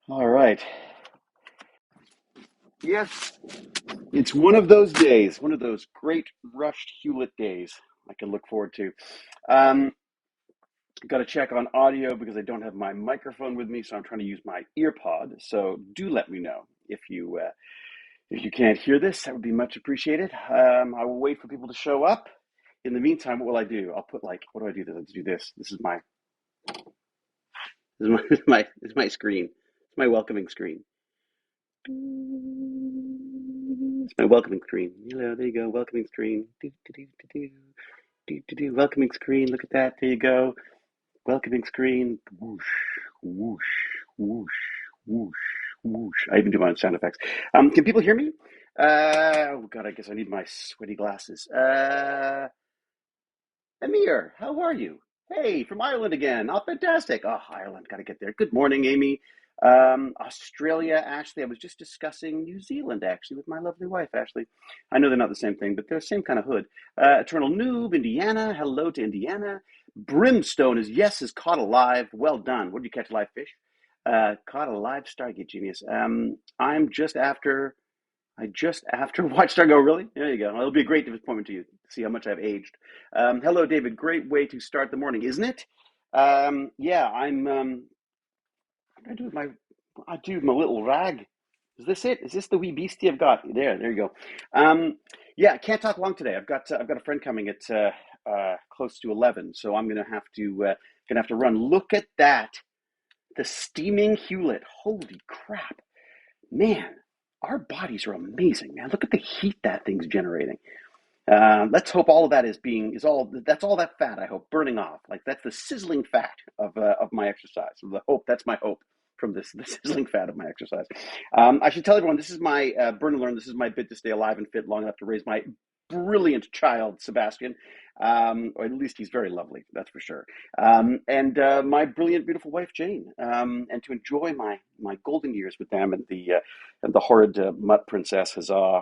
All right. Yes, it's one of those days, one of those great rushed Hewlett days I can look forward to. Um, Got to check on audio because I don't have my microphone with me, so I'm trying to use my ear pod. So do let me know if you can't hear this. That would be much appreciated. I will wait for people to show up. In the meantime, what will I do? I'll put like, what do I do? Let's do this. This is my screen. It's my welcoming screen. It's my welcoming screen. Hello, there you go. Welcoming screen. Do, do, do, do, do, do, do, do. Welcoming screen. Look at that. There you go. Welcoming screen. Whoosh, whoosh, whoosh, whoosh, whoosh. I even do my own sound effects. Can people hear me? Oh God, I guess I need my sweaty glasses. Amir, how are you? Hey, from Ireland again. Oh, fantastic. Oh, Ireland, got to get there. Good morning, Amy. Australia, Ashley. I was just discussing New Zealand, actually, with my lovely wife, Ashley. I know they're not the same thing, but they're the same kind of hood. Eternal Noob, Indiana. Hello to Indiana. Brimstone is caught alive. Well done. What did you catch, live fish? Caught alive, Stargate genius. I just after watched her go, really? There you go. It'll be a great disappointment to you to see how much I've aged. Hello, David. Great way to start the morning, isn't it? Yeah, what do I do with my little rag. Is this it? Is this the wee beastie I've got? There you go. Yeah, I can't talk long today. I've got a friend coming at close to 11, so I'm gonna have to run. Look at that, the steaming Hewlett. Holy crap, man! Our bodies are amazing, man. Look at the heat that thing's generating. Let's hope all of that is all that's all that fat. I hope burning off. Like that's the sizzling fat of my exercise. The hope that's my hope from this the sizzling fat of my exercise. I should tell everyone this is my burn and learn. This is my bit to stay alive and fit long enough to raise my brilliant child Sebastian. Or at least he's very lovely, that's for sure. And my brilliant, beautiful wife Jane. And to enjoy my golden years with them and the horrid mutt princess Huzzah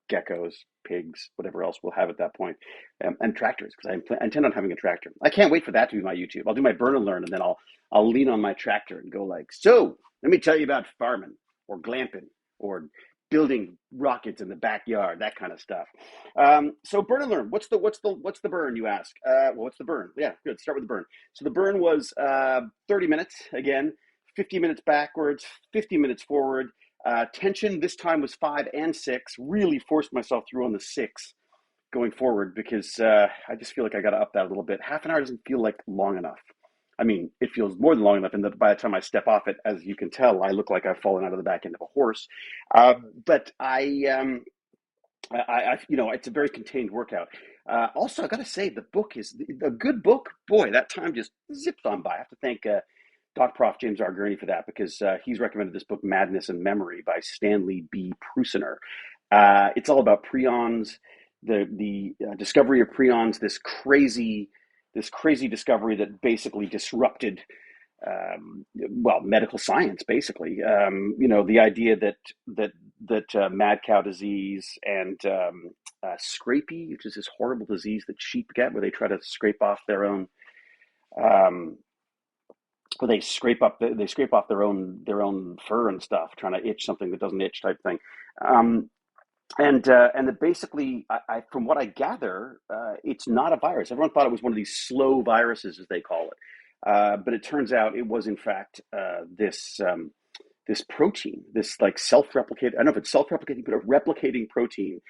geckos, pigs, whatever else we'll have at that point, and tractors because I intend on having a tractor. I can't wait for that to be my YouTube. I'll do my burn and learn, and then I'll lean on my tractor and go like, so let me tell you about farming or glamping or building rockets in the backyard, that kind of stuff. So burn and learn. What's the burn? You ask. Well, what's the burn? Yeah, good. Start with the burn. So the burn was 30 minutes again, 50 minutes backwards, 50 minutes forward. Tension this time was 5 and 6. Really forced myself through on the 6 going forward because I just feel like I got to up that a little bit. Half an hour doesn't feel like long enough. I mean, it feels more than long enough, and by the time I step off it, as you can tell, I look like I've fallen out of the back end of a horse. But it's a very contained workout. Also, I got to say, the book is a good book. Boy, that time just zipped on by. I have to thank Doc Prof. James R. Gurney for that because he's recommended this book, Madness and Memory by Stanley B. Prusiner. It's all about prions, the discovery of prions, this crazy discovery that basically disrupted medical science, basically. The idea that mad cow disease and scrapie, which is this horrible disease that sheep get, where they try to scrape off their own, um, where they scrape off their own fur and stuff, trying to itch something that doesn't itch, type thing. Um, and that basically, from what I gather, it's not a virus. Everyone thought it was one of these slow viruses, as they call it, but it turns out it was in fact this protein, this like self-replicating. I don't know if it's self-replicating, but a replicating protein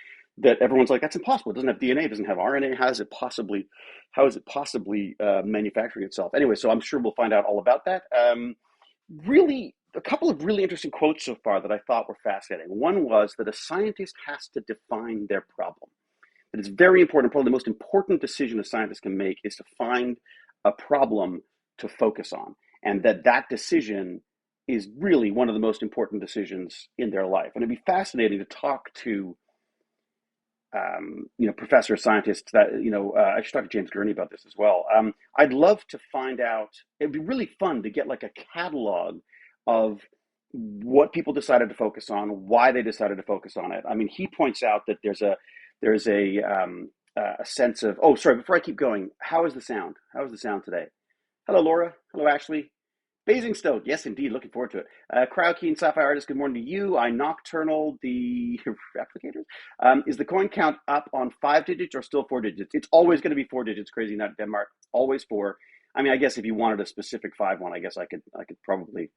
that everyone's like, that's impossible. It doesn't have DNA, it doesn't have RNA. How is it possibly manufacturing itself? Anyway, so I'm sure we'll find out all about that. Really, a couple of really interesting quotes so far that I thought were fascinating. One was that a scientist has to define their problem. That it's very important. Probably the most important decision a scientist can make is to find a problem to focus on, and that decision is really one of the most important decisions in their life. And it'd be fascinating to talk to professors, scientists that, I should talk to James Gurney about this as well. I'd love to find out, it'd be really fun to get like a catalog of what people decided to focus on, why they decided to focus on it. I mean, he points out that there's a sense of, oh, sorry, before I keep going, how is the sound? How is the sound today? Hello, Laura. Hello, Ashley. Basingstoke, yes, indeed. Looking forward to it. Crowd Keen, Sapphire Artist, good morning to you. I Nocturnal, the replicators. Is the coin count up on 5 digits or still 4 digits? It's always going to be 4 digits, Crazy Nut Denmark. Always four. I mean, I guess if you wanted a specific five one, I guess I could probably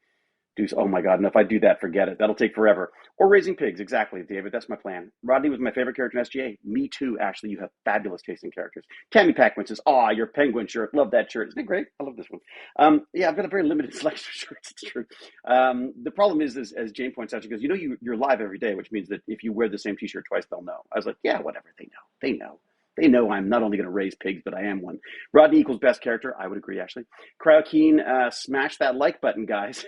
do. Oh my God! And if I do that, forget it. That'll take forever. Or raising pigs, exactly, David. That's my plan. Rodney was my favorite character in SGA. Me too, Ashley. You have fabulous taste in characters. Tammy Packman says, "Aw, your penguin shirt. Love that shirt. Isn't it great? I love this one." Yeah, I've got a very limited selection of shirts. It's true. The problem is, as Jane points out, she goes, you're live every day, which means that if you wear the same T-shirt twice, they'll know. I was like, yeah, whatever. They know. They know. They know I'm not only going to raise pigs, but I am one. Rodney equals best character. I would agree, Ashley. Crowd Keen, smash that like button, guys.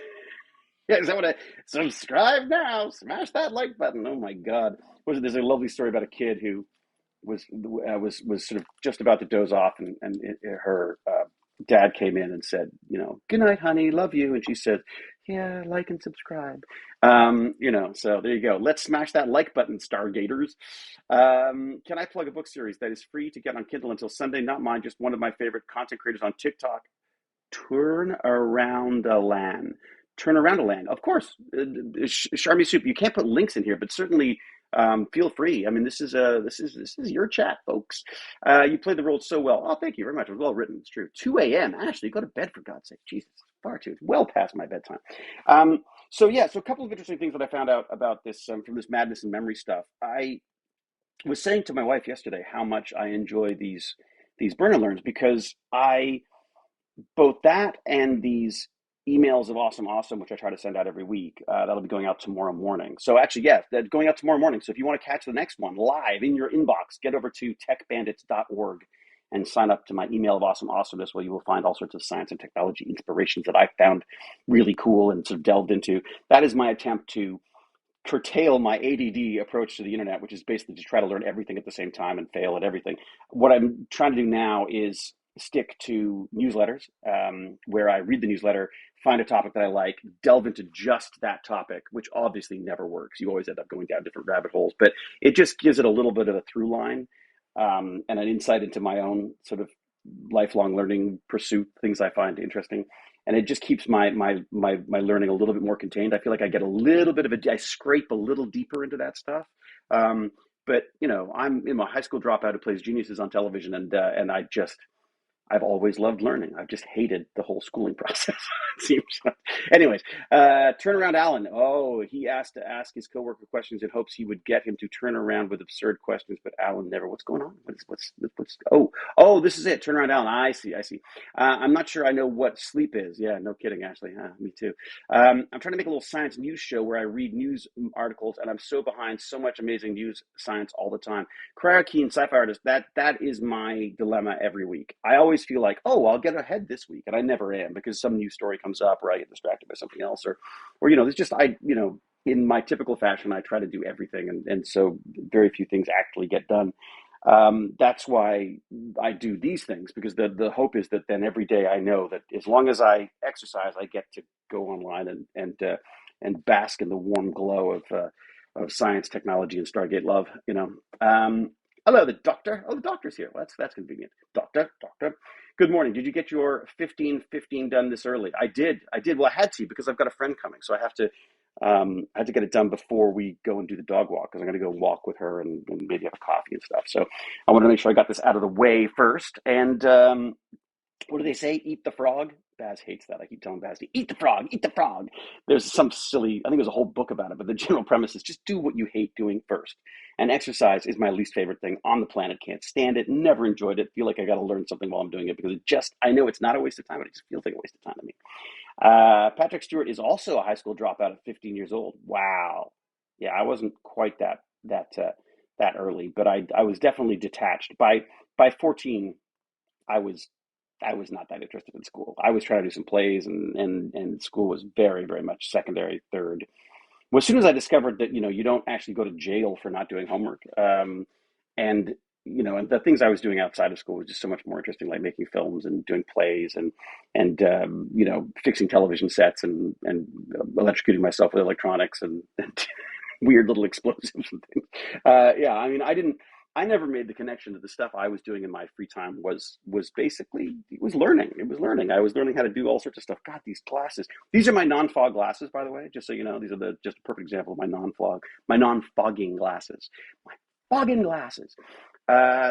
Yeah, is that what I subscribe now? Smash that like button. Oh my God! There's a lovely story about a kid who was sort of just about to doze off, and her dad came in and said, good night, honey, love you, and she said, yeah, like and subscribe. So there you go. Let's smash that like button, Stargaters. Can I plug a book series that is free to get on Kindle until Sunday? Not mine, just one of my favorite content creators on TikTok. Turn around a land. Turn around a land. Of course, Charmy Soup. You can't put links in here, but certainly feel free. I mean, this is your chat, folks. You played the role so well. Oh, thank you very much. It was well written. It's true. 2 a.m. Ashley, go to bed for God's sake. Jesus, far too. It's well past my bedtime. So a couple of interesting things that I found out about this from this madness and memory stuff. I was saying to my wife yesterday how much I enjoy these Burn&Learns because I both that and these emails of awesome, which I try to send out every week. That'll be going out tomorrow morning. So actually, yeah, that's going out tomorrow morning. So if you want to catch the next one live in your inbox, get over to techbandits.org and sign up to my email of awesomeness, where you will find all sorts of science and technology inspirations that I found really cool and sort of delved into. That is my attempt to curtail my ADD approach to the internet, which is basically to try to learn everything at the same time and fail at everything. What I'm trying to do now is stick to newsletters, where I read the newsletter, find a topic that I like, delve into just that topic, which obviously never works. You always end up going down different rabbit holes, but it just gives it a little bit of a through line, and an insight into my own sort of lifelong learning pursuit, things I find interesting. And it just keeps my learning a little bit more contained. I feel like I get a little bit of I scrape a little deeper into that stuff. But I'm a high school dropout who plays geniuses on television, and I've always loved learning. I've just hated the whole schooling process, it seems. Anyways, turnaround Alan. Oh, he asked to ask his coworker questions in hopes he would get him to turn around with absurd questions, but Alan never. What's going on? Oh, this is it. Turnaround Alan. I see. I'm not sure I know what sleep is. Yeah, no kidding, Ashley. Me too. I'm trying to make a little science news show where I read news articles, and I'm so behind so much amazing news science all the time. Keen, sci-fi artist, that is my dilemma every week. I always feel like, oh, I'll get ahead this week, and I never am, because some new story comes up or I get distracted by something else, or there's just in my typical fashion, I try to do everything, and so very few things actually get done. That's why I do these things, because the hope is that then every day I know that as long as I exercise, I get to go online and bask in the warm glow of science, technology, and Stargate love. Hello, the doctor. Oh, the doctor's here. Well, that's convenient. Doctor. Good morning. Did you get your 15:15 done this early? I did. Well, I had to, because I've got a friend coming, so I had to get it done before we go and do the dog walk, because I'm going to go walk with her and maybe have a coffee and stuff. So I want to make sure I got this out of the way first. And what do they say? Eat the frog. Baz hates that. I keep telling Baz to eat the frog, eat the frog. There's some silly, I think there's a whole book about it, but the general premise is just do what you hate doing first. And exercise is my least favorite thing on the planet. Can't stand it. Never enjoyed it. Feel like I got to learn something while I'm doing it, because I know it's not a waste of time, but it just feels like a waste of time to me. Patrick Stewart is also a high school dropout at 15 years old. Wow. Yeah, I wasn't quite that early, but I was definitely detached. By 14, I was not that interested in school. I was trying to do some plays, and school was very, very much secondary, third. Well, as soon as I discovered that, you don't actually go to jail for not doing homework, and and the things I was doing outside of school was just so much more interesting, like making films and doing plays and fixing television sets and electrocuting myself with electronics and weird little explosives and things. Yeah, I mean, I didn't. I never made the connection that the stuff I was doing in my free time was basically it was learning. It was learning. I was learning how to do all sorts of stuff. God, these glasses. These are my non-fog glasses, by the way. Just so you know, these are the just a perfect example of my non-fogging glasses. My fogging glasses.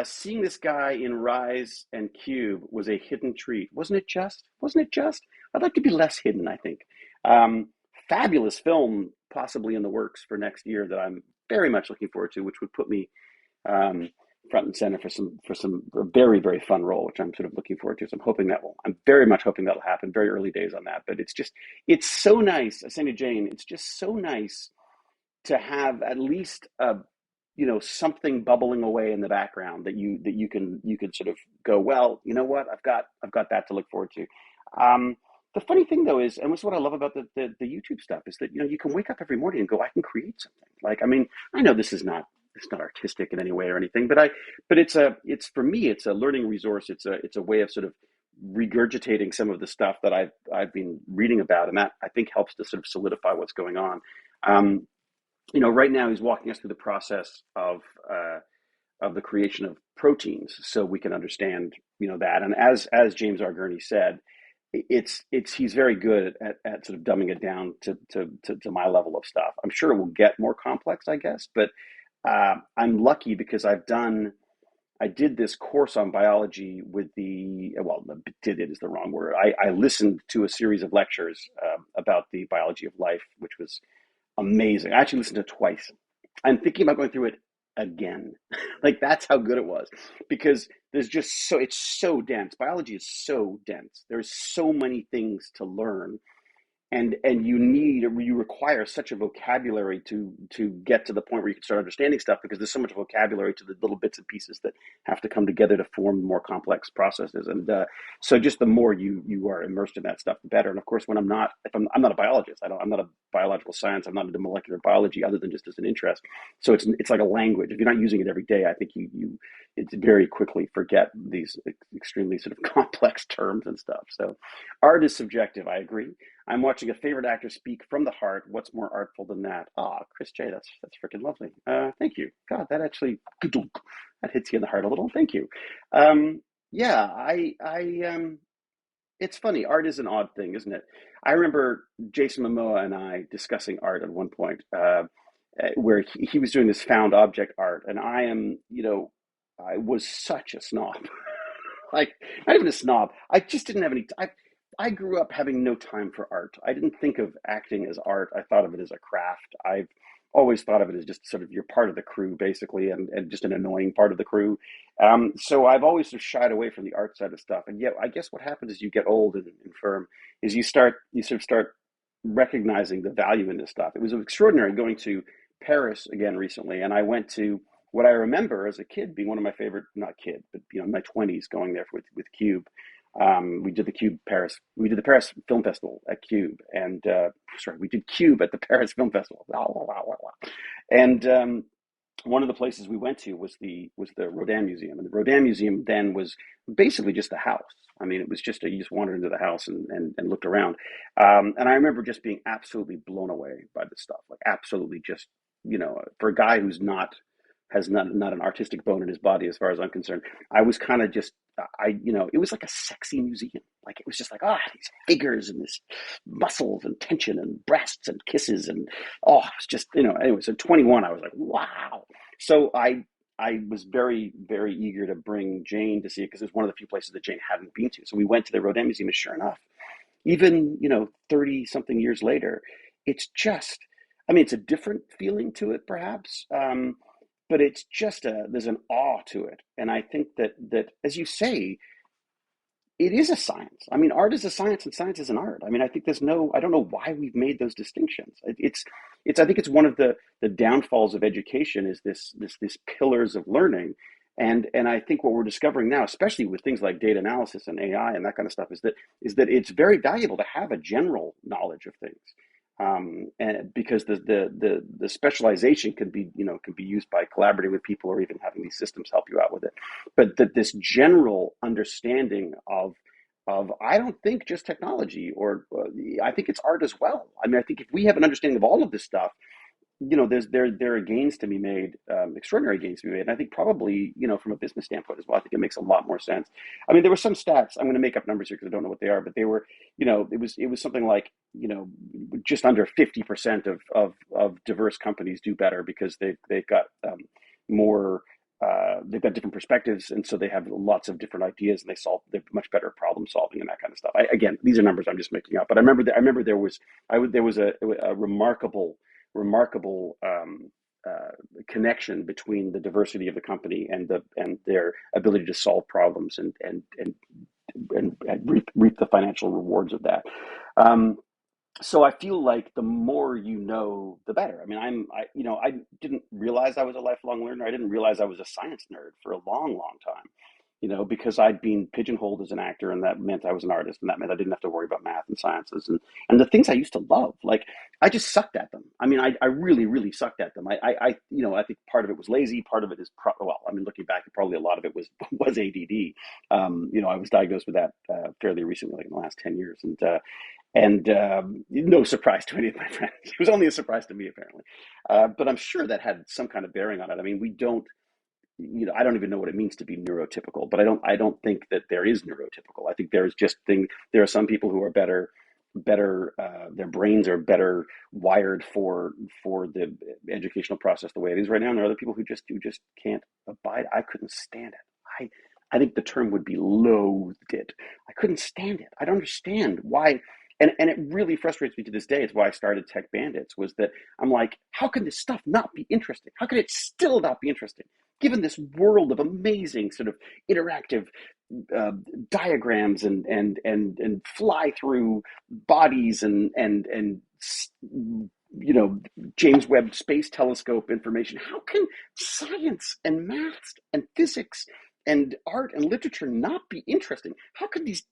Seeing this guy in Rise and Cube was a hidden treat, wasn't it? Just wasn't it? Just I'd like to be less hidden. I think. Um, Fabulous film, possibly in the works for next year that I'm very much looking forward to, which would put me um, front and center for some very very fun role, which I'm sort of looking forward to. So I'm very much hoping that'll happen. Very early days on that, but it's so nice. I say to Jane, it's just so nice to have at least a something bubbling away in the background that you can sort of go, well, you know what, I've got that to look forward to. Um, the funny thing though is, and this is what I love about the YouTube stuff, is that you can wake up every morning and go, I can create something. Like, I mean, I know it's not artistic in any way or anything, but it's for me, it's a learning resource. It's a way of sort of regurgitating some of the stuff that I've been reading about, and that I think helps to sort of solidify what's going on. Um, right now he's walking us through the process of the creation of proteins, so we can understand, that. And as James R. Gurney said, it's he's very good at sort of dumbing it down to my level of stuff. I'm sure it will get more complex, I guess, but I'm lucky because I did this course on biology with did it is the wrong word. I listened to a series of lectures about the biology of life, which was amazing. I actually listened to it twice. I'm thinking about going through it again. Like, that's how good it was, because it's so dense. Biology is so dense. There's so many things to learn, and you require such a vocabulary to get to the point where you can start understanding stuff, because there's so much vocabulary to the little bits and pieces that have to come together to form more complex processes. And so just the more you are immersed in that stuff, the better. And of course, when I'm not a biologist, I'm not a biological science, I'm not into molecular biology other than just as an interest. So it's like a language. If you're not using it every day, I think you it's very quickly forget these extremely sort of complex terms and stuff. So art is subjective, I agree. I'm watching a favorite actor speak from the heart. What's more artful than that? Ah, Chris J, that's freaking lovely. Thank you. God, that actually that hits you in the heart a little. Thank you. Yeah, it's funny. Art is an odd thing, isn't it? I remember Jason Momoa and I discussing art at one point, where he was doing this found object art, and I was such a snob. Like, not even a snob. I just didn't have any. I grew up having no time for art. I didn't think of acting as art. I thought of it as a craft. I've always thought of it as just sort of you're part of the crew, basically, and just an annoying part of the crew. So I've always sort of shied away from the art side of stuff. And yet, I guess what happens as you get old and infirm is you sort of start recognizing the value in this stuff. It was extraordinary going to Paris again recently, and I went to what I remember as a kid being one of my favorite, not kid, but in my 20s, going there with Cube. We did the Cube Paris. We did the Paris Film Festival at Cube, and we did Cube at the Paris Film Festival. And one of the places we went to was the Rodin Museum, and the Rodin Museum then was basically just a house. I mean, it was just you just wandered into the house and looked around, and I remember just being absolutely blown away by this stuff. Like, absolutely, just for a guy who's not an artistic bone in his body, as far as I'm concerned. I was kind of just, it was like a sexy museum. Like, it was just like, these figures and this muscles and tension and breasts and kisses and, it's just, anyway, so 21, I was like, wow. So I was very, very eager to bring Jane to see it, because it was one of the few places that Jane hadn't been to. So we went to the Rodin Museum, and sure enough, even, 30 something years later, it's just, I mean, it's a different feeling to it, perhaps. But it's just there's an awe to it. And I think that, as you say, it is a science. I mean, art is a science and science is an art. I mean, I think I don't know why we've made those distinctions. I think it's one of the downfalls of education, is this pillars of learning. And I think what we're discovering now, especially with things like data analysis and AI and that kind of stuff, is that it's very valuable to have a general knowledge of things. And because the specialization can be used by collaborating with people, or even having these systems help you out with it. But that this general understanding of I don't think just technology, or I think it's art as well. I mean, I think if we have an understanding of all of this stuff, there are gains to be made, extraordinary gains to be made. And I think probably, from a business standpoint as well, I think it makes a lot more sense. I mean, there were some stats. I'm going to make up numbers here because I don't know what they are, but they were, it was something like, just under 50% of diverse companies do better because they've got more. They've got different perspectives, and so they have lots of different ideas, and they're much better at problem solving and that kind of stuff. Again, these are numbers I'm just making up, but I remember there was a remarkable connection between the diversity of the company and their ability to solve problems and reap the financial rewards of that. Um, so I feel like the more you know, the better. I mean, I didn't realize I was a lifelong learner. I didn't realize I was a science nerd for a long, long time, because I'd been pigeonholed as an actor, and that meant I was an artist, and that meant I didn't have to worry about math and sciences and the things I used to love. Like I just sucked at them. I mean, I really, really sucked at them. I think part of it was lazy. Part of it is well, I mean, looking back, probably a lot of it was ADD. I was diagnosed with that fairly recently, like in the last 10 years, and no surprise to any of my friends. It was only a surprise to me, apparently. But I'm sure that had some kind of bearing on it. I mean, we don't, I don't even know what it means to be neurotypical, but I don't think that there is neurotypical. I think there are some people who are better, their brains are better wired for the educational process the way it is right now. And there are other people who just can't abide. I couldn't stand it. I think the term would be loathed it. I couldn't stand it. I don't understand why. And it really frustrates me to this day. It's why I started Tech Bandits, was that I'm like, how can this stuff not be interesting? How can it still not be interesting? Given this world of amazing sort of interactive uh, diagrams and fly through bodies and James Webb Space Telescope information. How can science and maths and physics and art and literature not be interesting? How could these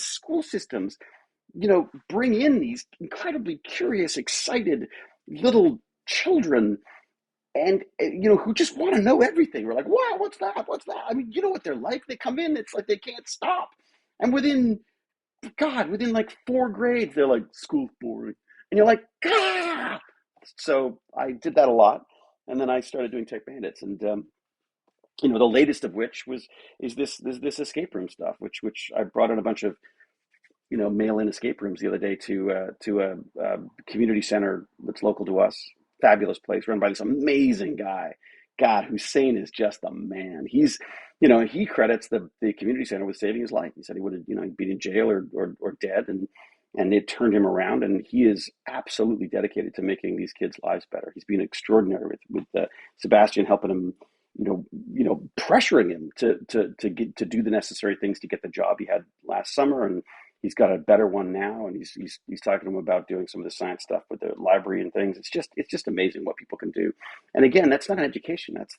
school systems, bring in these incredibly curious, excited little children and who just want to know everything? We're like, wow, what's that? What's that? I mean, you know what they're like. They come in, it's like they can't stop. And within like 4 grades, they're like, school's boring. And you're like, ah! So I did that a lot. And then I started doing Tech Bandits. And, the latest of which is this escape room stuff, which I brought in a bunch of mail-in escape rooms the other day to a community center that's local to us. Fabulous place run by this amazing guy. God, Hussein is just the man. He credits the community center with saving his life. He said he would have, been in jail or dead, and it turned him around. And he is absolutely dedicated to making these kids' lives better. He's been extraordinary with Sebastian helping him, pressuring him to do the necessary things to get the job he had last summer, and he's got a better one now, and he's talking to him about doing some of the science stuff with the library and things. It's just amazing what people can do. And again, that's not an education. That's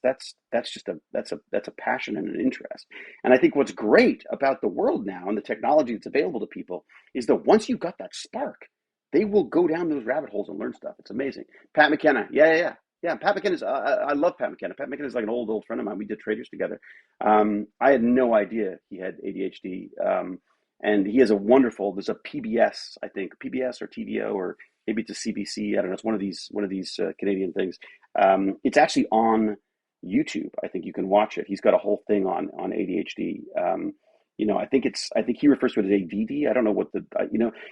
a passion and an interest. And I think what's great about the world now and the technology that's available to people is that once you've got that spark, they will go down those rabbit holes and learn stuff. It's amazing. Pat McKenna, yeah. Yeah, Pat McKenna is. I love Pat McKenna. Pat McKenna is like an old friend of mine. We did traders together. I had no idea he had ADHD. And he has a wonderful. There's a PBS, I think, PBS or TVO, or maybe it's a CBC. I don't know. It's one of these Canadian things. It's actually on YouTube. I think you can watch it. He's got a whole thing on ADHD. I think he refers to it as ADD. I don't know what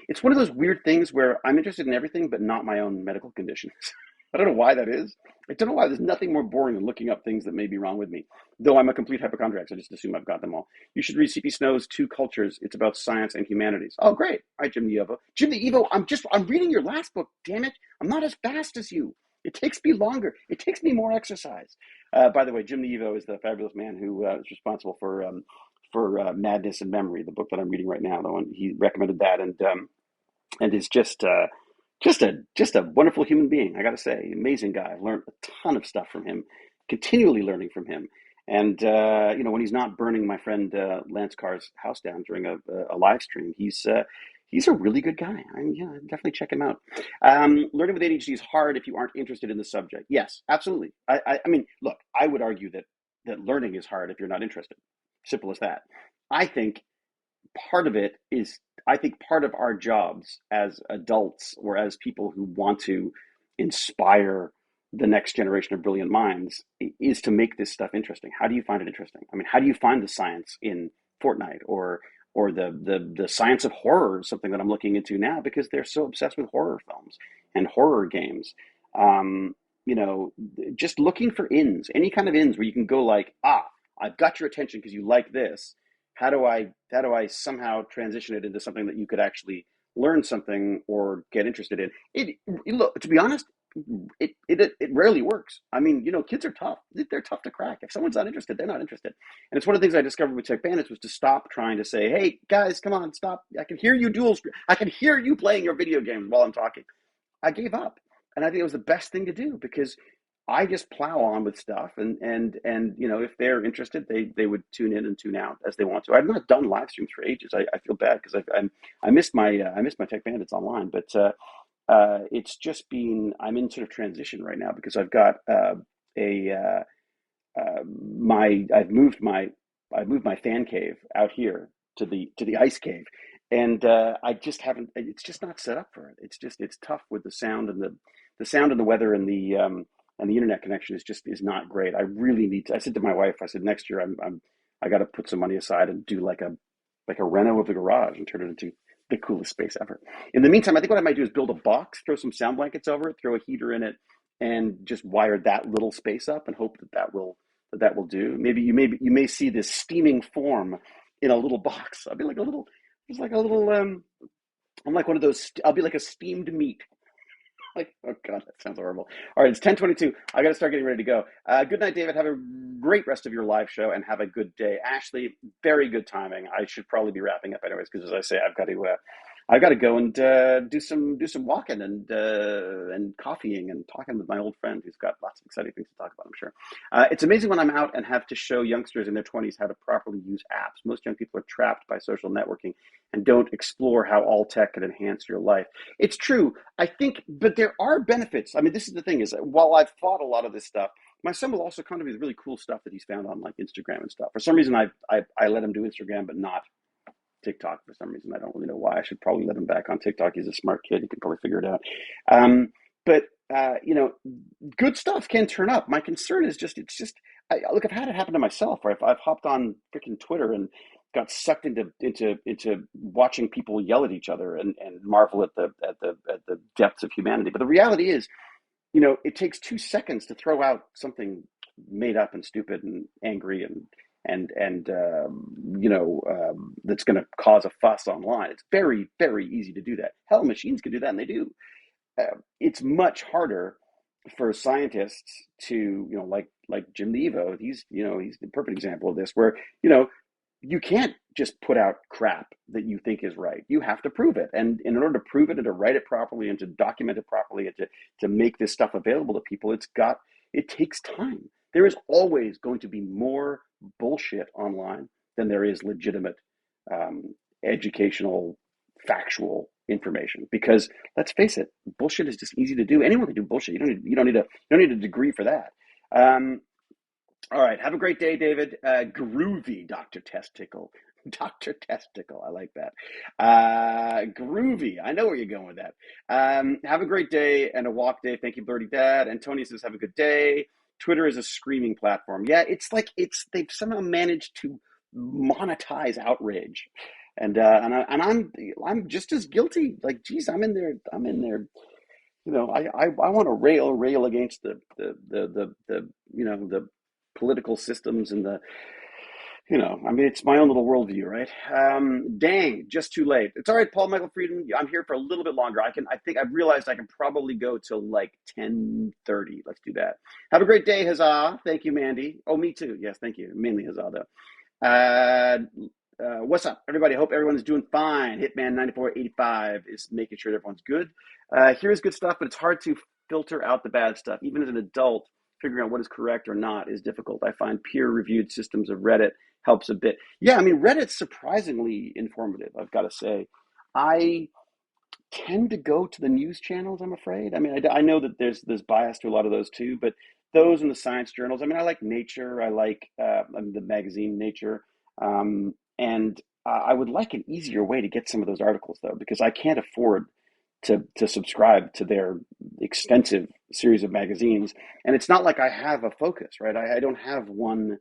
it's one of those weird things where I'm interested in everything, but not my own medical conditions. I don't know why that is. I don't know why. There's nothing more boring than looking up things that may be wrong with me. Though I'm a complete hypochondriac, so I just assume I've got them all. You should read C.P. Snow's Two Cultures. It's about science and humanities. Oh, great. All right, Jim the Evo. Jim the Evo, I'm reading your last book, damn it. I'm not as fast as you. It takes me longer. It takes me more exercise. By the way, Jim the Evo is the fabulous man who is responsible for Madness and Memory, the book that I'm reading right now. The one he recommended that, and is just a wonderful human being. I got to say, amazing guy. I've learned a ton of stuff from him, continually learning from him. And when he's not burning my friend Lance Carr's house down during a live stream, he's a really good guy. Definitely check him out. Learning with ADHD is hard if you aren't interested in the subject. Yes, absolutely. I mean, look, I would argue that learning is hard if you're not interested. Simple as that. I think part of it is, I think part of our jobs as adults or as people who want to inspire the next generation of brilliant minds is to make this stuff interesting. How do you find it interesting? I mean, how do you find the science in Fortnite or the science of horror is something that I'm looking into now because they're so obsessed with horror films and horror games. Um, you know, just looking for ins, any kind of ins where you can go like, ah, I've got your attention because you like this. How do I somehow transition it into something that you could actually learn something or get interested in? Look, to be honest, it rarely works. I mean, kids are tough. They're tough to crack. If someone's not interested, they're not interested. And it's one of the things I discovered with Tech Bandits was to stop trying to say, "Hey guys, come on, stop! I can hear you I can hear you playing your video game while I'm talking." I gave up, and I think it was the best thing to do because I just plow on with stuff, and if they're interested, they would tune in and tune out as they want to. I've not done live streams for ages. I feel bad because I missed my Tech Bandits online, but it's just been I'm in sort of transition right now because I've got a my I've moved my fan cave out here to the ice cave, and I just haven't. It's just not set up for it. It's tough with the sound and the sound and the weather and the internet connection is not great. I really need to. I said to my wife, I said next year I got to put some money aside and do like a reno of the garage and turn it into the coolest space ever. In the meantime, I think what I might do is build a box, throw some sound blankets over it, throw a heater in it, and just wire that little space up and hope that will do. Maybe you may see this steaming form in a little box. I'll be like a little, just like a little. I'm like one of those. I'll be like a steamed meat. Like, oh God, that sounds horrible. All right, it's 10:22. I got to start getting ready to go. Good night, David. Have a great rest of your live show and have a good day. Ashley, very good timing. I should probably be wrapping up anyways because, as I say, I've got to go and do some walking and coffeeing and talking with my old friend who's got lots of exciting things to talk about, I'm sure. It's amazing when I'm out and have to show youngsters in their 20s how to properly use apps. Most young people are trapped by social networking and don't explore how all tech can enhance your life. It's true, I think, but there are benefits. I mean, this is the thing is while I've fought a lot of this stuff, my son will also come to me with really cool stuff that he's found on like Instagram and stuff. For some reason, I let him do Instagram, but not TikTok for some reason. I don't really know why. I should probably let him back on TikTok. He's a smart kid. He can probably figure it out. But good stuff can turn up. My concern is look, I've had it happen to myself where I've hopped on freaking Twitter and got sucked into watching people yell at each other and marvel at the depths of humanity. But the reality is, it takes 2 seconds to throw out something made up and stupid and angry and that's going to cause a fuss online. It's very, very easy to do that. Hell, machines can do that, and they do. It's much harder for scientists to, like Jim the Evo. He's the perfect example of this, where you can't just put out crap that you think is right. You have to prove it. And in order to prove it and to write it properly and to document it properly and to make this stuff available to people, it takes time. There is always going to be more bullshit online than there is legitimate educational, factual information. Because let's face it, bullshit is just easy to do. Anyone can do bullshit. You don't need a degree for that. All right. Have a great day, David. Groovy, Dr. Testicle. Dr. Testicle. I like that. Groovy. I know where you're going with that. Have a great day and a walk day. Thank you, Birdie Dad. And Tony says, have a good day. Twitter is a screaming platform. Yeah, they've somehow managed to monetize outrage. And I'm just as guilty. Like, geez, I'm in there. I want to rail against the political systems and it's my own little worldview, right? Dang, just too late. It's all right, Paul Michael Frieden. I'm here for a little bit longer. I think I've realized I can probably go till like 10:30. Let's do that. Have a great day, huzzah. Thank you, Mandy. Oh, me too. Yes, thank you. Mainly huzzah, though. What's up, everybody? Hope everyone is doing fine. Hitman9485 is making sure everyone's good. Here's good stuff, but it's hard to filter out the bad stuff. Even as an adult, figuring out what is correct or not is difficult. I find peer-reviewed systems of Reddit helps a bit. Yeah, I mean, Reddit's surprisingly informative, I've got to say. I tend to go to the news channels, I'm afraid. I mean, I know that there's bias to a lot of those too, but those in the science journals, I mean, I like Nature, I like the magazine Nature, and I would like an easier way to get some of those articles, though, because I can't afford to subscribe to their extensive series of magazines, and it's not like I have a focus, right? I don't have one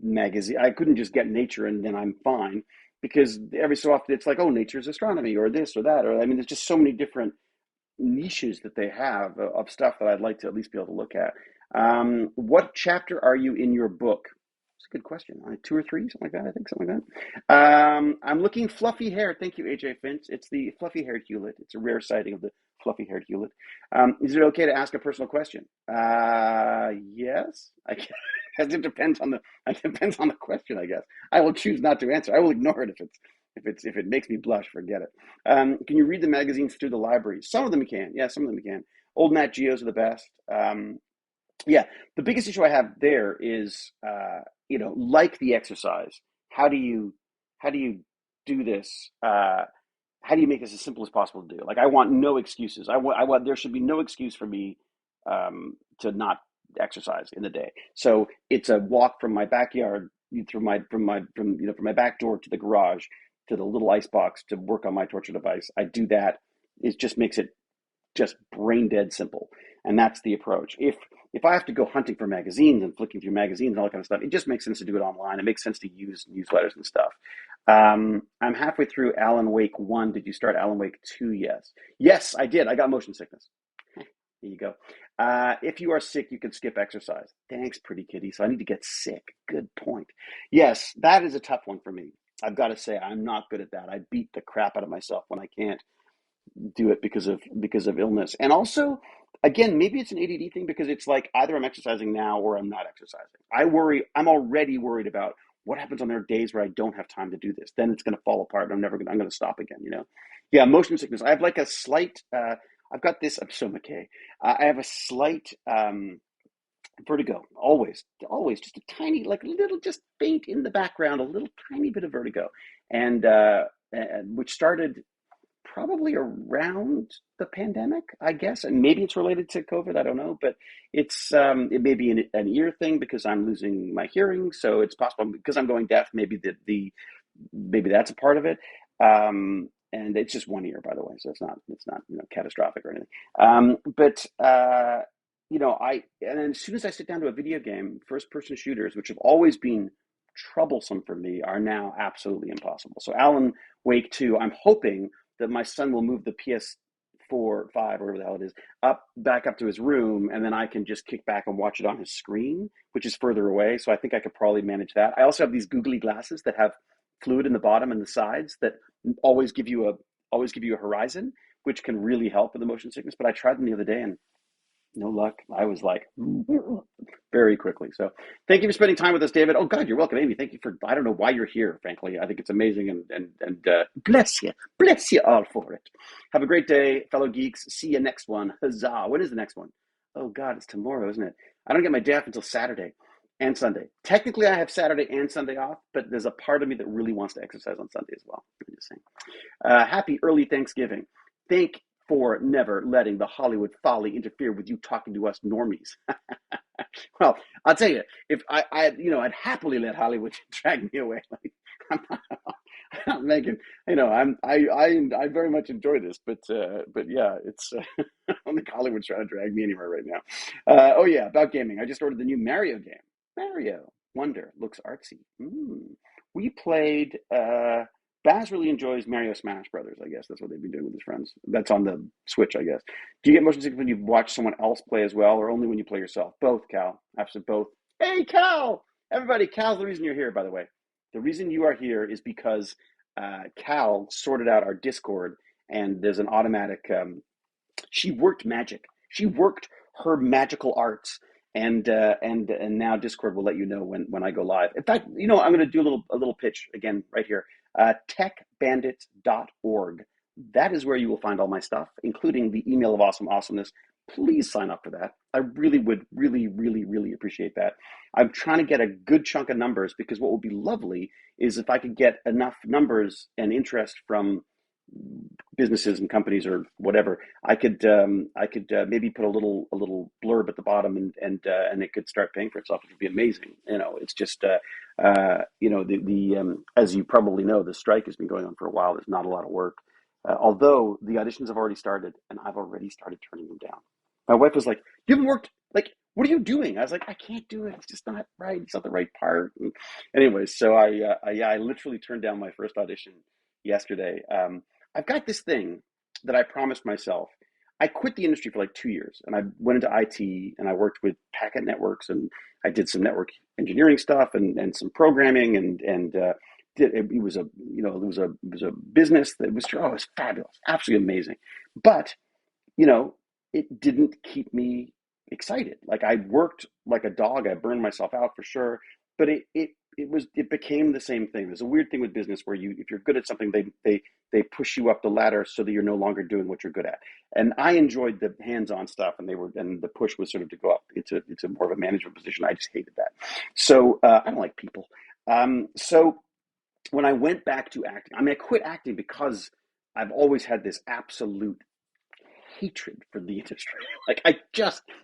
magazine. I couldn't just get Nature and then I'm fine, because every so often it's like, oh, Nature's astronomy or this or that, or I mean, there's just so many different niches that they have of stuff that I'd like to at least be able to look at. What chapter are you in your book? It's a good question. Two or three, something like that. I think something like that. I'm looking fluffy hair. Thank you, AJ Finch. It's the fluffy-haired hewlet. It's a rare sighting of the fluffy-haired hewlet. Is it okay to ask a personal question? Yes. I guess it depends on the question. I guess I will choose not to answer. I will ignore it if it makes me blush. Forget it. Can you read the magazines through the library? Some of them you can. Yeah, some of them you can. Old Nat Geos are the best. Yeah, the biggest issue I have there is, like the exercise. How do you how do you do this? How do you make this as simple as possible to do? Like, I want no excuses. I want there should be no excuse for me to not exercise in the day. So it's a walk from my backyard from my back door to the garage to the little ice box to work on my torture device. I do that. It just makes it just brain dead simple, and that's the approach. If I have to go hunting for magazines and flicking through magazines and all that kind of stuff, it just makes sense to do it online. It makes sense to use newsletters and stuff. I'm halfway through Alan Wake 1. Did you start Alan Wake 2? Yes, I did. I got motion sickness. There you go. If you are sick, you can skip exercise. Thanks, pretty kitty. So I need to get sick. Good point. Yes, that is a tough one for me. I've got to say, I'm not good at that. I beat the crap out of myself when I can't do it because of illness. And also, again, maybe it's an ADD thing, because it's like either I'm exercising now or I'm not exercising. I'm already worried about what happens on their days where I don't have time to do this. Then it's going to fall apart. I'm going to stop again. Yeah, motion sickness. I have like a slight, I've got this, I'm so McKay. I have a slight vertigo, always, just a tiny, like a little, just faint in the background, a little tiny bit of vertigo. And which started probably around the pandemic, I guess, and maybe it's related to COVID. I don't know, but it may be an ear thing because I'm losing my hearing, so it's possible because I'm going deaf. Maybe maybe that's a part of it. And it's just one ear, by the way, so it's not catastrophic or anything. But I and then as soon as I sit down to a video game, first person shooters, which have always been troublesome for me, are now absolutely impossible. So Alan Wake 2, I'm hoping that my son will move the PS4, 5, or whatever the hell it is, back up to his room, and then I can just kick back and watch it on his screen, which is further away. So I think I could probably manage that. I also have these googly glasses that have fluid in the bottom and the sides that always give you a horizon, which can really help with the motion sickness. But I tried them the other day and no luck. I was like, very quickly. So thank you for spending time with us, David. Oh God, you're welcome, Amy. Thank you for, I don't know why you're here, frankly. I think it's amazing, and bless you all for it. Have a great day, fellow geeks. See you next one. Huzzah. When is the next one? Oh God, it's tomorrow, isn't it? I don't get my day off until Saturday and Sunday. Technically, I have Saturday and Sunday off, but there's a part of me that really wants to exercise on Sunday as well. I'm just saying. Happy early Thanksgiving. Thank for never letting the Hollywood folly interfere with you talking to us normies. Well, I'll tell you, if I'd happily let Hollywood drag me away. Like, I'm not making, I very much enjoy this, but yeah, it's I don't think Hollywood's trying to drag me anywhere right now. Oh yeah, about gaming. I just ordered the new Mario game. Mario Wonder looks artsy. We played. Baz really enjoys Mario Smash Brothers. I guess that's what they've been doing with his friends. That's on the Switch, I guess. Do you get motion sickness when you watch someone else play as well, or only when you play yourself? Both, Cal. Absolutely both. Hey, Cal! Everybody, Cal's the reason you're here, by the way. The reason you are here is because Cal sorted out our Discord, and there's an automatic. She worked magic. She worked her magical arts, and now Discord will let you know when I go live. In fact, I'm going to do a little pitch again right here. Techbandits.org. That is where you will find all my stuff, including the email of awesomeness. Please sign up for that. I really would really, really, really appreciate that. I'm trying to get a good chunk of numbers, because what would be lovely is if I could get enough numbers and interest from businesses and companies or whatever, I could maybe put a little blurb at the bottom, and it could start paying for itself, which would be amazing. It's just as you probably know, the strike has been going on for a while. There's not a lot of work. Although the auditions have already started, and I've already started turning them down. My wife was like, "You haven't worked. Like, what are you doing?" I was like, "I can't do it. It's just not right. It's not the right part." And anyways, so I literally turned down my first audition yesterday. I've got this thing that I promised myself. I quit the industry for like 2 years, and I went into IT, and I worked with packet networks, and I did some network engineering stuff, and some programming, and it was a it was a business that was, oh, it was fabulous, absolutely amazing, but you know it didn't keep me excited. Like, I worked like a dog, I burned myself out for sure, but it became the same thing. There's a weird thing with business where if you're good at something, they push you up the ladder so that you're no longer doing what you're good at. And I enjoyed the hands-on stuff, and the push was sort of to go up into more of a management position. I just hated that. So I don't like people. So when I went back to acting, I mean, I quit acting because I've always had this absolute hatred for the industry. Like,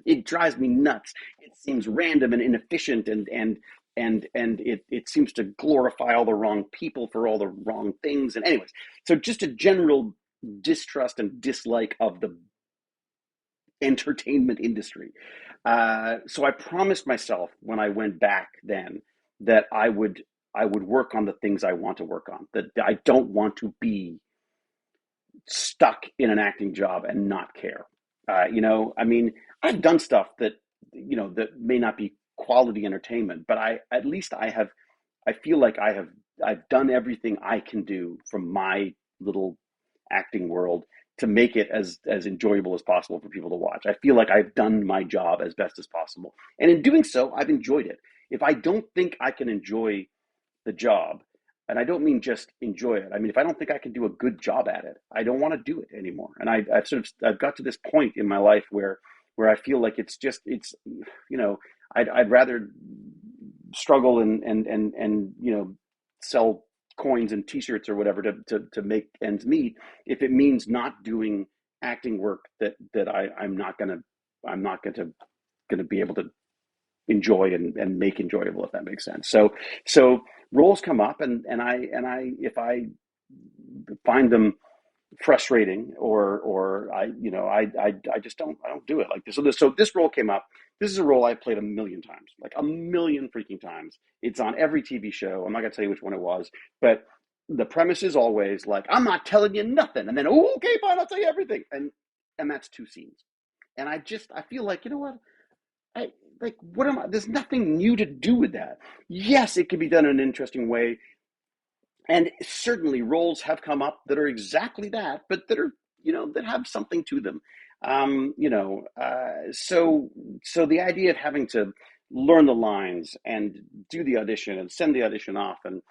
it drives me nuts. It seems random and inefficient, and it seems to glorify all the wrong people for all the wrong things. And anyways, so just a general distrust and dislike of the entertainment industry. So I promised myself when I went back then that I would work on the things I want to work on. That I don't want to be stuck in an acting job and not care. I mean, I've done stuff that may not be quality entertainment, but at least I feel like I've done everything I can do from my little acting world to make it as enjoyable as possible for people to watch. I feel like I've done my job as best as possible. And in doing so, I've enjoyed it. If I don't think I can enjoy the job, and I don't mean just enjoy it. I mean, if I don't think I can do a good job at it, I don't want to do it anymore. And I've got to this point in my life where I feel like I'd rather struggle and sell coins and T-shirts or whatever to make ends meet, if it means not doing acting work I'm not gonna be able to enjoy and make enjoyable, if that makes sense. So roles come up, and I if I find them frustrating, or I just don't do it. Like this. So this role came up. This is a role I played a million times, like a million freaking times. It's on every TV show. I'm not gonna tell you which one it was, but the premise is always like, I'm not telling you nothing, and then, oh, okay, fine, I'll tell you everything, and that's two scenes. And I feel like, you know what, I like, what am I? There's nothing new to do with that. Yes, it can be done in an interesting way, and certainly roles have come up that are exactly that, but that have something to them. So the idea of having to learn the lines and do the audition and send the audition off, and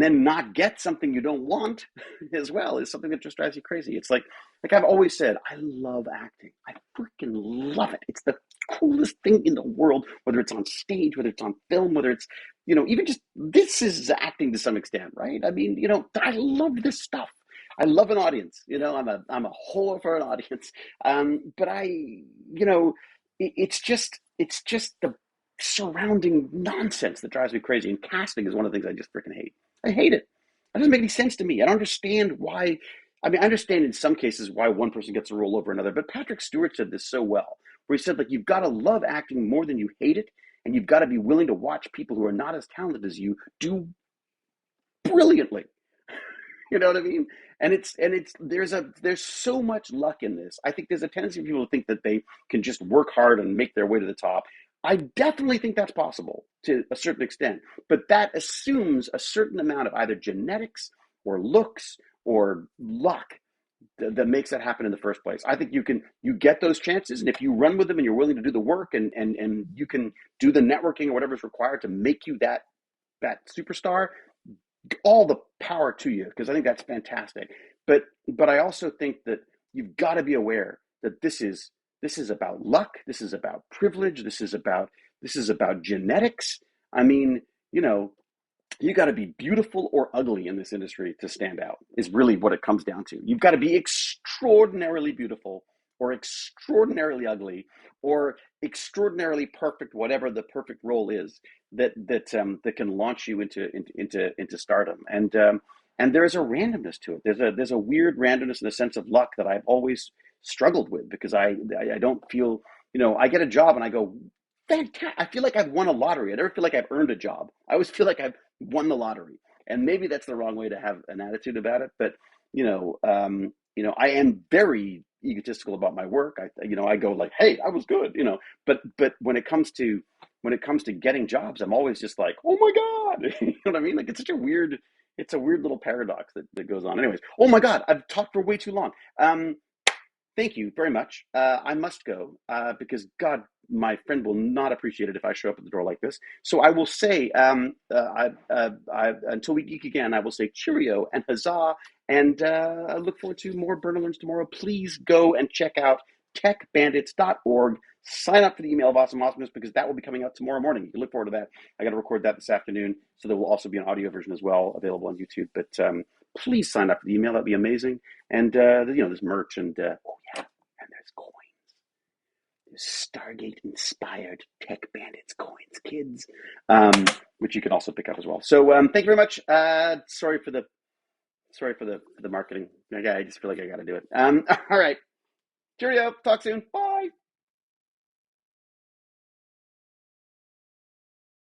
then not get something you don't want as well, is something that just drives you crazy. It's like I've always said, I love acting. I freaking love it. It's the coolest thing in the world, whether it's on stage, whether it's on film, whether it's, even just, this is acting to some extent, right? I mean, I love this stuff. I love an audience. I'm a whore for an audience. But it's just the surrounding nonsense that drives me crazy. And casting is one of the things I just freaking hate. I hate it. It doesn't make any sense to me. I don't understand why. I mean, I understand in some cases why one person gets a role over another, but Patrick Stewart said this so well, where he said, like, you've got to love acting more than you hate it, and you've got to be willing to watch people who are not as talented as you do brilliantly. You know what I mean? And it's there's so much luck in this. I think there's a tendency for people to think that they can just work hard and make their way to the top. I definitely think that's possible to a certain extent, but that assumes a certain amount of either genetics or looks or luck that makes that happen in the first place. I think you get those chances, and if you run with them and you're willing to do the work, and you can do the networking or whatever's required to make you that superstar, all the power to you, because I think that's fantastic. But I also think that you've got to be aware that this is about luck. This is about privilege. This is about genetics. I mean, you got to be beautiful or ugly in this industry to stand out, is really what it comes down to. You've got to be extraordinarily beautiful or extraordinarily ugly or extraordinarily perfect, whatever the perfect role is that can launch you into stardom. And there is a randomness to it. There's a weird randomness and a sense of luck that I've always struggled with because I don't feel, I get a job and I go, fantastic. I feel like I've won a lottery. I never feel like I've earned a job. I always feel like I've won the lottery. And maybe that's the wrong way to have an attitude about it, but I am very egotistical about my work. I go like, "Hey, I was good," but when it comes to getting jobs, I'm always just like, "Oh my God." You know what I mean? Like it's a weird little paradox that goes on. Anyways, oh my God, I've talked for way too long. Thank you very much. I must go because God, my friend will not appreciate it if I show up at the door like this. So I will say, until we geek again, I will say cheerio and huzzah, and I look forward to more Burn&Learns tomorrow. Please go and check out techbandits.org. Sign up for the email of Awesome Awesomeness because that will be coming out tomorrow morning. You can look forward to that. I got to record that this afternoon, so there will also be an audio version as well available on YouTube. But please sign up for the email. That'd be amazing. And there's merch and oh yeah, and there's coins. There's Stargate inspired Tech Bandits coins, kids, which you can also pick up as well. So thank you very much. Sorry for the marketing. I just feel like I got to do it. All right. Cheerio. Talk soon. Bye.